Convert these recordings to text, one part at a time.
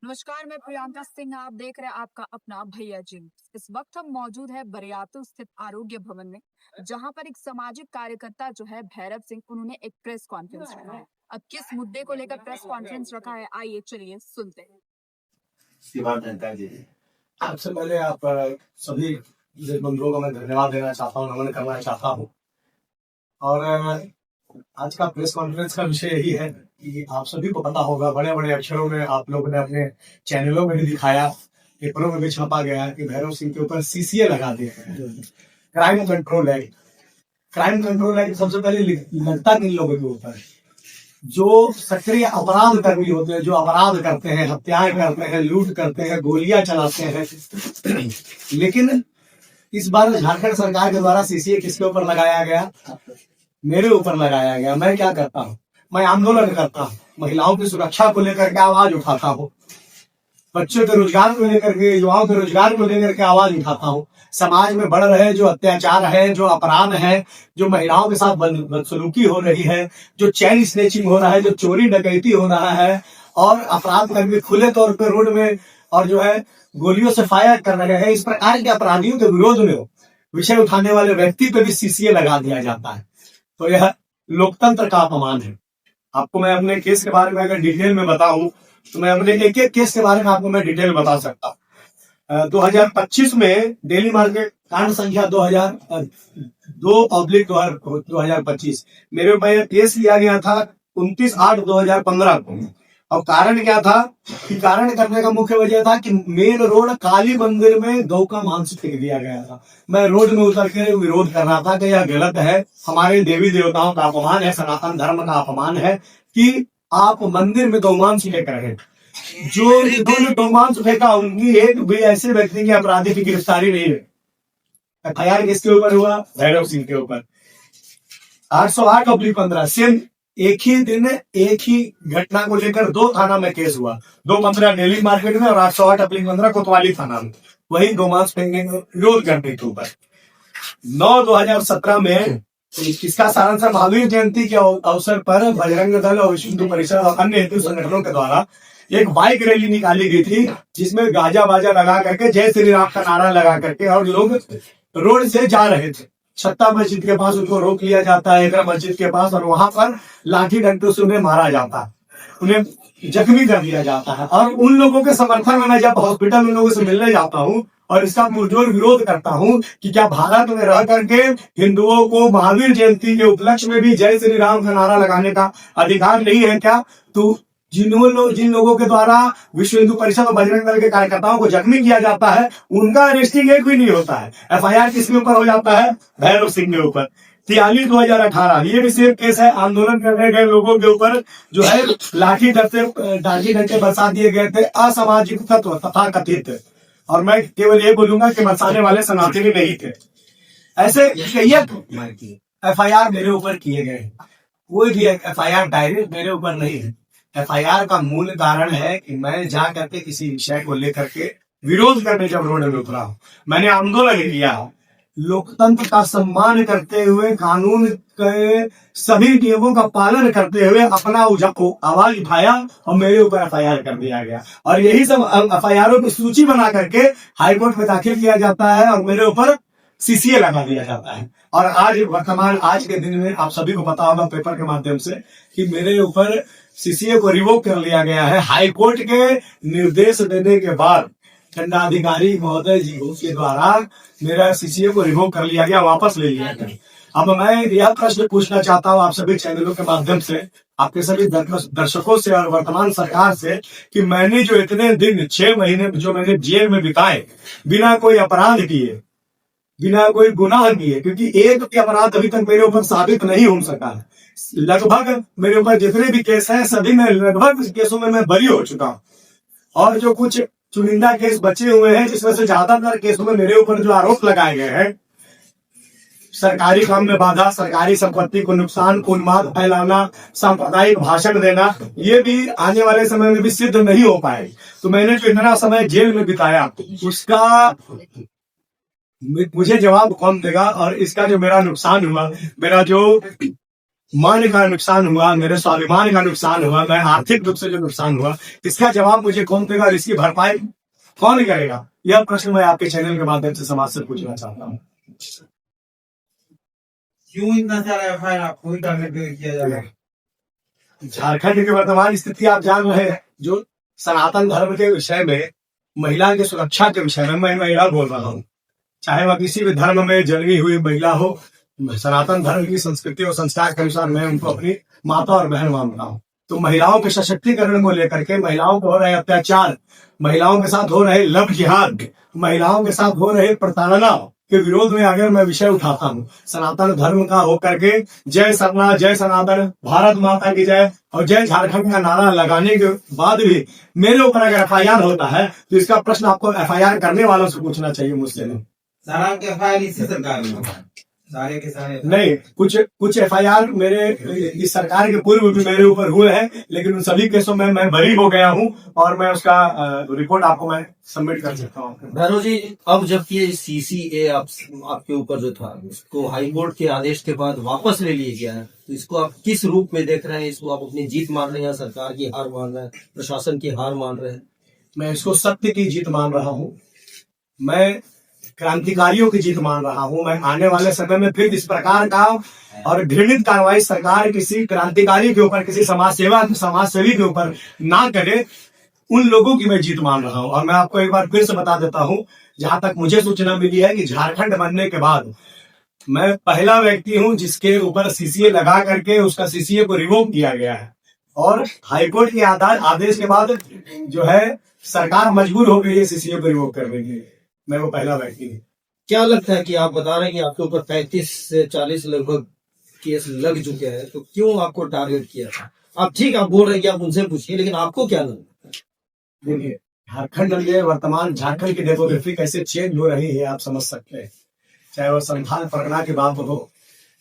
नमस्कार, मैं प्रियंका सिंह। आप देख रहे हैं आपका अपना भैया जी। इस वक्त हम मौजूद है बरियातू स्थित आरोग्य भवन में, जहां पर एक सामाजिक कार्यकर्ता जो है भैरव सिंह, उन्होंने एक प्रेस कॉन्फ्रेंस रखा है। अब किस मुद्दे को लेकर प्रेस कॉन्फ्रेंस रखा है, आइए चलिए सुनते हैं। श्रीमान जनता जी, सबसे पहले आप सभी बंधुओं को मैं धन्यवाद देना चाहता हूँ, नमन करना चाहता हूँ। और आज का प्रेस कॉन्फ्रेंस का विषय यही है कि आप सभी को पता होगा, बड़े बड़े अक्षरों में आप लोगों ने अपने चैनलों में भी दिखाया, पेपरों में भी छपा गया कि भैरव सिंह के ऊपर सीसीए लगा दिए हैं, crime control act. Crime control act सबसे पहले लगता किन लोगों के ऊपर है? जो सक्रिय अपराध कर्मी होते हैं, जो अपराध करते हैं, हत्याएं करते हैं, लूट करते हैं, गोलियां चलाते हैं। लेकिन इस बार झारखंड सरकार के द्वारा सीसीए किसके ऊपर लगाया गया? मेरे ऊपर लगाया गया। मैं क्या करता हूँ? मैं आंदोलन करता हूँ, महिलाओं की सुरक्षा को लेकर के आवाज उठाता हूँ, बच्चों के रोजगार को लेकर के, युवाओं के रोजगार को लेकर के आवाज उठाता हूँ। समाज में बढ़ रहे जो अत्याचार है, जो अपराध है, जो महिलाओं के साथ बदसलूकी हो रही है, जो चैन स्नेचिंग हो रहा है, जो चोरी डकैती हो रहा है, और अपराध कर्मी खुले तौर पर रोड में और जो है गोलियों से फायर कर रहे हैं, इस प्रकार के अपराधियों के विरोध में विषय उठाने वाले व्यक्ति पे भी सीसीए लगा दिया जाता है। तो यह लोकतंत्र का अपमान है। आपको मैं अपने केस के बारे में अगर डिटेल में बताऊं तो मैं अपने एक एक केस के बारे में आपको मैं डिटेल बता सकता हूँ। 2025 में डेली मार्केट कांड संख्या 2002/2025 मेरे ऊपर केस लिया गया था 29/8/2015 को। और कारण क्या था कि कारण करने का मुख्य वजह था कि मेन रोड काली मंदिर में गौ का मांस फेंक दिया गया था। मैं रोड में उतर के विरोध कर रहा था कि यह गलत है, हमारे देवी देवताओं का अपमान है, सनातन धर्म का अपमान है कि आप मंदिर में गौमांस लेकर रहे। जो जिन्होंने गौमांस फेंका उनकी एक भी ऐसे व्यक्ति की अपराधी की गिरफ्तारी नहीं है। एफआईआर किसके ऊपर हुआ? भैरव सिंह के ऊपर। 808/15 सेम एक ही दिन एक ही घटना को लेकर 2 थाना में केस हुआ। 2/15 दिल्ली मार्केट में और 808/15 कोतवाली थाना में, वही गौमांस फेंकने का विरोध करने के ऊपर। 9/2017 में इसका सारांश महावीर जयंती के अवसर पर बजरंग दल और विश्व हिंदू परिषद और अन्य हिंदू संगठनों के द्वारा एक बाइक रैली निकाली गई थी, जिसमें गाजा बाजा लगा करके, जय श्री राम का नारा लगा करके, और लोग रोड से जा रहे थे। छत्ता मस्जिद के पास उनको रोक लिया जाता है, एकरा मस्जिद के पास, और वहां पर लाठी डंडों से उन्हें मारा जाता है, उन्हें जख्मी कर दिया जाता है। और उन लोगों के समर्थन में मैं जब हॉस्पिटल उन लोगों से मिलने जाता हूँ और इसका पुरजोर विरोध करता हूँ कि क्या भारत में रह करके हिंदुओं को महावीर जयंती के उपलक्ष्य में भी जय श्री राम का नारा लगाने का अधिकार नहीं है क्या? तो जिन लोगों के द्वारा विश्व हिंदू परिषद और बजरंग दल के कार्यकर्ताओं को जख्मी किया जाता है, उनका अरेस्टिंग एक भी नहीं होता है। एफआईआर किसके ऊपर हो जाता है? भैरव सिंह के ऊपर। 43/2018 ये भी सेम केस है। आंदोलन करने गए लोगों के ऊपर जो है लाठी डंडे बरसा दिए गए थे, असामाजिक तत्व तथा कथित। और मैं केवल ये बोलूंगा कि बरसाने वाले सनातनी नहीं थे। ऐसे कई एफआईआर मेरे ऊपर किए गए। कोई भी एफआईआर डायरेक्ट मेरे ऊपर नहीं है। एफआईआर का मूल कारण है कि मैं जा करके किसी विषय को लेकर के विरोध करने जब रोड में उतरा हूं, मैंने आंदोलन किया, लोकतंत्र का सम्मान करते हुए, कानून के सभी नियमों का पालन करते हुए अपना आवाज उठाया और मेरे ऊपर एफआईआर कर दिया गया। और यही सब एफआईआरों की सूची बना करके हाईकोर्ट में दाखिल किया जाता है और मेरे ऊपर सीसीए लगा दिया जाता है। और आज के दिन में आप सभी को पता होगा पेपर के माध्यम से कि मेरे ऊपर सीसीए को रिवोक कर लिया गया है। हाईकोर्ट के निर्देश देने के बाद दंडाधिकारी महोदय जी के द्वारा मेरा सीसीए को रिवोक कर लिया गया, वापस ले लिया गया। अब मैं यह प्रश्न पूछना चाहता हूं आप सभी चैनलों के माध्यम से, आपके सभी दर्शकों से और वर्तमान सरकार से, कि मैंने जो इतने दिन 6 महीने जो मैंने जेल में बिताए बिना कोई अपराध किए, बिना कोई गुनाह किए, क्योंकि एक भी अपराध अभी तक मेरे ऊपर साबित नहीं हो सका है। लगभग मेरे ऊपर जितने भी केस हैं सभी में लगभग केसों में मैं बरी हो चुका हूँ। और जो कुछ चुनिंदा केस बचे हुए हैं, जिसमें से ज्यादातर केसों में मेरे ऊपर जो आरोप लगाए गए हैं, सरकारी काम में बाधा, सरकारी संपत्ति को नुकसान, उन्माद फैलाना, सांप्रदायिक भाषण देना, ये भी आने वाले समय में भी सिद्ध नहीं हो पाए। तो मैंने जो इतना समय जेल में बिताया उसका मुझे जवाब कौन देगा? और इसका जो मेरा नुकसान हुआ, मेरा जो मान का नुकसान हुआ, मेरे स्वाभिमान का नुकसान हुआ, मैं आर्थिक रूप से जो नुकसान हुआ, इसका जवाब मुझे कौन देगा और इसकी भरपाई कौन करेगा? यह प्रश्न मैं आपके चैनल के माध्यम से समाज से पूछना चाहता हूँ। क्यों इतना सारा एफआईआर आपको ही टारगेट किया जा रहा है? झारखंड की वर्तमान स्थिति आप जान रहे हैं, जो सनातन धर्म के विषय में, महिला की सुरक्षा के विषय में मैं महिला बोल रहा हूँ। चाहे वह किसी भी धर्म में जन्मी हुई महिला हो, सनातन धर्म की संस्कृति और संस्कार के अनुसार मैं उनको अपनी माता और बहन मानता हूँ। तो महिलाओं के सशक्तिकरण को लेकर के, महिलाओं को हो रहे अत्याचार, महिलाओं के साथ हो रहे लव जिहाद, महिलाओं के साथ हो रहे प्रताड़ना के विरोध में अगर मैं विषय उठाता हूँ, सनातन धर्म का होकर के जय सरना, जय सनातन, भारत माता की जय और जय झारखंड का नारा लगाने के बाद भी मेरे ऊपर अगर एफआईआर होता है, तो इसका प्रश्न आपको एफआईआर करने वालों से पूछना चाहिए, मुझसे नहीं। सारा के एफआईआर इसी सरकार में होगा, सारे के सारे नहीं, कुछ एफआईआर मेरे इस सरकार के पूर्व भी मेरे ऊपर हुए हैं, लेकिन उन सभी केसों में मैं बरी हो गया हूं और मैं उसका रिपोर्ट आपको मैं सबमिट कर सकता हूं। भैरव जी, अब जबकि ये सीसीए आपके ऊपर जो था, उसको हाई कोर्ट के आदेश के बाद वापस ले लिया गया है, तो इसको आप किस रूप में देख रहे हैं? इसको आप अपनी जीत मान रहे हैं, सरकार की हार मान रहे हैं, प्रशासन की हार मान रहे हैं? मैं इसको सत्य की जीत मान रहा हूँ, मैं क्रांतिकारियों की जीत मान रहा हूं। मैं आने वाले समय में फिर इस प्रकार का और घृणित कार्रवाई सरकार किसी क्रांतिकारी के ऊपर, किसी समाजसेवी के ऊपर ना करे, उन लोगों की मैं जीत मान रहा हूं। और मैं आपको एक बार फिर से बता देता हूं, जहां तक मुझे सूचना मिली है कि झारखंड बनने के बाद मैं पहला व्यक्ति हूं जिसके ऊपर सीसीए लगा करके उसका सीसीए को रिवोक किया गया है, और हाईकोर्ट के आदेश के बाद जो है सरकार मजबूर हो गई है सीसीए को रिवोक करने के लिए। मैं वो पहला व्यक्ति हूँ। क्या लगता है कि आप बता रहे हैं कि आपके ऊपर 35 से 40 लगभग केस लग चुके हैं, तो क्यों आपको टारगेट किया था? आप ठीक, आप बोल रहे हैं कि आप उनसे पूछिए, लेकिन आपको क्या लगा? देखिए, झारखंड में वर्तमान झारखंड की डेमोग्राफी कैसे चेंज हो रही है आप समझ सकते हैं। चाहे वह संथाल परगना की बात हो,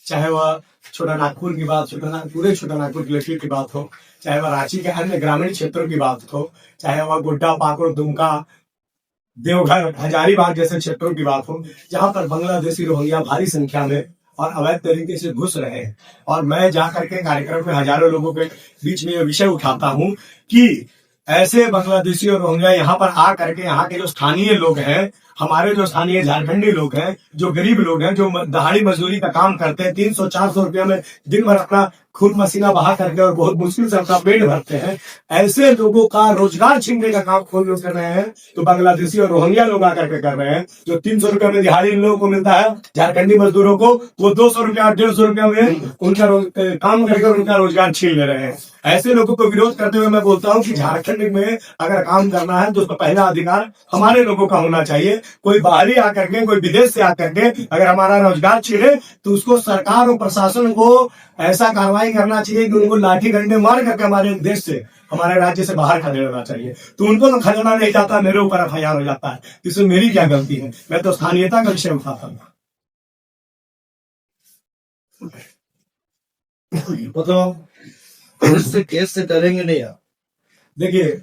चाहे वह छोटा नागपुर की बात, पूरे छोटा नागपुर कलेक्ट्रेट की बात हो, चाहे वह रांची के अन्य ग्रामीण क्षेत्रों की बात हो, चाहे वह गोड्डा, पाकुड़, दुमका, देवघर, हजारीबाग जैसे क्षेत्रों की बात हो, जहां पर बांग्लादेशी रोहिंग्या भारी संख्या में और अवैध तरीके से घुस रहे हैं। और मैं जाकर के कार्यक्रम में हजारों लोगों के बीच में यह विषय उठाता हूं कि ऐसे बांग्लादेशी और रोहिंग्या यहाँ पर आ करके, यहाँ के जो स्थानीय लोग हैं, हमारे जो स्थानीय झारखंडी लोग हैं, जो गरीब लोग हैं, जो दहाड़ी मजदूरी का काम करते हैं, 300-400 रुपया में दिन भर अपना खून पसीना बहा करके और बहुत मुश्किल से अपना पेट भरते हैं, ऐसे लोगों का रोजगार छीनने का काम खोज कर रहे हैं। तो बांग्लादेशी और रोहिंग्या लोग आकर के कर रहे हैं। जो 300 रुपया में दिहाड़ी इन लोगों को मिलता है, झारखंडी मजदूरों को, वो 200 रुपया, 150 रुपया में उनका काम करके उनका रोजगार छीन ले रहे हैं। ऐसे लोगों को विरोध करते हुए मैं बोलता हूँ कि झारखंड में अगर काम करना है तो उसका पहला अधिकार हमारे लोगों का होना चाहिए। कोई बाहरी आकर के, कोई विदेश से आकर के अगर हमारा रोजगार छीने, तो उसको सरकार और प्रशासन को ऐसा कार्रवाई करना चाहिए कि उनको लाठी डंडे मार करके हमारे देश से, हमारे राज्य से बाहर खदेड़ना चाहिए। तो उनको तो खदेड़ना नहीं जाता, मेरे ऊपर एफआईआर हो जाता है। इसमें मेरी क्या गलती है? मैं तो स्थानीयता का विषय उठाता हूँ। तो इससे केस से डरेंगे नहीं आप? देखिए,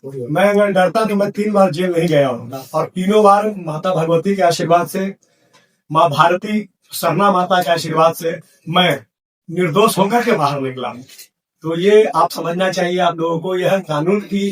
मैं अगर डरता तो मैं 3 बार जेल नहीं गया हूँ, और तीनों बार माता भगवती के आशीर्वाद से, माँ भारती सरना माता के आशीर्वाद से मैं निर्दोष होकर के बाहर निकला। तो ये आप समझना चाहिए आप लोगों को, यह कानून की,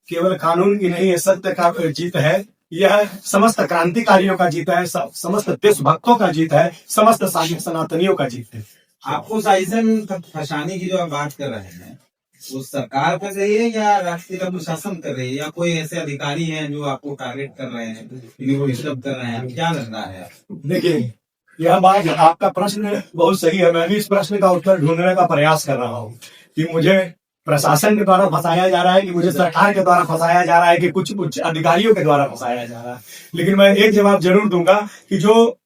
केवल कानून की नहीं, सत्य का जीत है। यह समस्त क्रांतिकारियों का जीत है, समस्त देशभक्तों का जीत है, समस्त सनातनियों का जीत है। आपको शासन फंसाने की जो आप बात कर रहे हैं, वो सरकार कर रही है या राष्ट्रीय प्रशासन कर रही है, या कोई ऐसे अधिकारी हैं जो आपको टारगेट कर रहे हैं, इनको डिस्टर्ब कर रहे हैं? क्या लग रहा है? देखिए, यह बात, आपका प्रश्न बहुत सही है। मैं भी इस प्रश्न का उत्तर ढूंढने का प्रयास कर रहा हूँ कि मुझे प्रशासन के द्वारा फंसाया जा रहा है, कि मुझे सरकार के द्वारा फंसाया जा रहा है, कि कुछ उच्च अधिकारियों के द्वारा फंसाया जा रहा है। लेकिन मैं एक जवाब जरूर दूंगा कि जो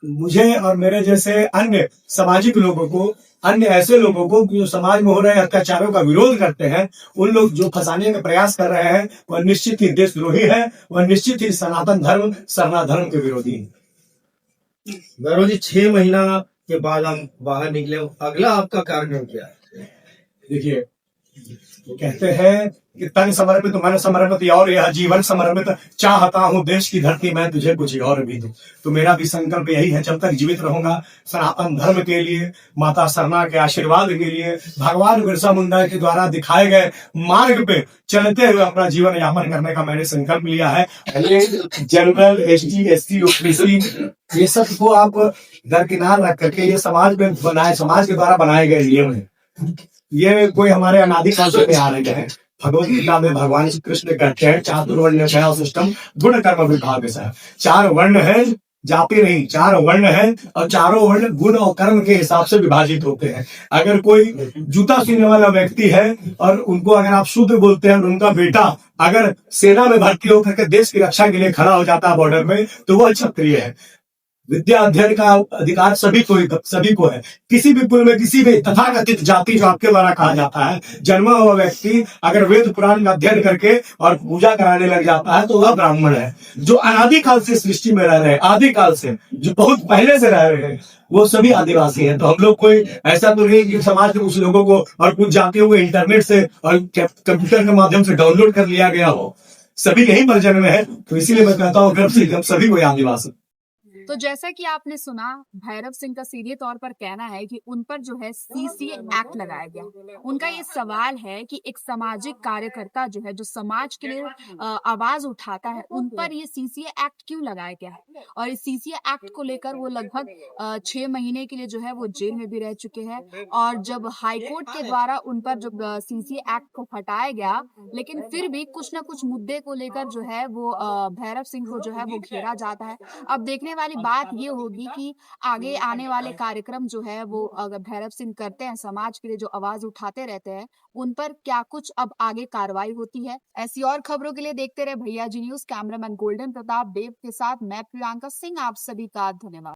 मुझे और मेरे जैसे अन्य सामाजिक लोगों को, अन्य ऐसे लोगों को जो समाज में हो रहे अत्याचारों का विरोध करते हैं, उन लोग जो फंसाने का प्रयास कर रहे हैं, वह निश्चित ही देशद्रोही है, वह निश्चित ही सनातन धर्म, सरना धर्म के विरोधी है। भैरव जी, 6 महीना के बाद हम बाहर निकले, अगला आपका कार्यक्रम क्या है? देखिए, कहते हैं कि तन समर्पित मन समर्पित और यह जीवन समर्पित, चाहता हूं देश की धरती मैं तुझे कुछ और भी दूं। तो मेरा भी संकल्प यही है, जब तक जीवित रहूंगा सनातन धर्म के लिए, माता सरना के आशीर्वाद के लिए, भगवान बिरसा मुंडा के द्वारा दिखाए गए मार्ग पे चलते हुए अपना जीवन यापन करने का मैंने संकल्प लिया है। जनरल एसटी एससी ओबीसी ये सब को आप दरकिनार रख करके ये समाज में बनाए, समाज के द्वारा बनाए गए नियम है। ये कोई हमारे अनादिकाल से आ रहे हैं। भगवत गीता में भगवान श्री कृष्ण कहते हैं चातुर्वर्ण सिस्टम गुण कर्म विभाग से। 4 वर्ण है, जाति नहीं, 4 वर्ण है और चारों वर्ण गुण और कर्म के हिसाब से विभाजित होते हैं। अगर कोई जूता सीने वाला व्यक्ति है और उनको अगर आप शुद्ध बोलते हैं और उनका बेटा अगर सेना में भर्ती होकर के देश की रक्षा के लिए खड़ा हो जाता है बॉर्डर में, तो वह क्षत्रिय है। विद्या अध्ययन का अधिकार सभी को है। किसी भी कुल में किसी भी तथाकथित जाति जो आपके द्वारा कहा जाता है, जन्मा हुआ व्यक्ति अगर वेद पुराण का अध्ययन करके और पूजा कराने लग जाता है तो वह ब्राह्मण है। जो अनादिकाल से सृष्टि में रह रहे हैं, आदिकाल से जो बहुत पहले से रह रहे हैं, वो सभी आदिवासी हैं। तो हम लोग कोई ऐसा तो नहीं कि समाज के कुछ लोगों को और कुछ जातियों को इंटरनेट से और कंप्यूटर के माध्यम से डाउनलोड कर लिया गया हो। सभी यही वर्जन में है। तो इसीलिए मैं कहता हूँ गर्व से सभी को आदिवासी। तो जैसा कि आपने सुना, भैरव सिंह का सीधे तौर पर कहना है कि उन पर जो है सीसीए एक्ट लगाया गया। उनका ये सवाल है कि एक सामाजिक कार्यकर्ता जो है, जो समाज के लिए आवाज उठाता है, उन पर ये सीसीए एक्ट क्यों लगाया गया है। और इस सीसीए एक्ट को लेकर वो लगभग 6 महीने के लिए जो है वो जेल में भी रह चुके हैं। और जब हाईकोर्ट के द्वारा उन पर जब सीसीए एक्ट को हटाया गया, लेकिन फिर भी कुछ ना कुछ मुद्दे को लेकर जो है वो भैरव सिंह को जो है वो घेरा जाता है। अब देखने वाली बात ये होगी कि आगे आने वाले कार्यक्रम जो है वो अगर भैरव सिंह करते हैं, समाज के लिए जो आवाज उठाते रहते हैं, उन पर क्या कुछ अब आगे कार्रवाई होती है। ऐसी और खबरों के लिए देखते रहे भैया जी न्यूज। कैमरामैन गोल्डन प्रताप देव के साथ मैं प्रियंका सिंह, आप सभी का धन्यवाद।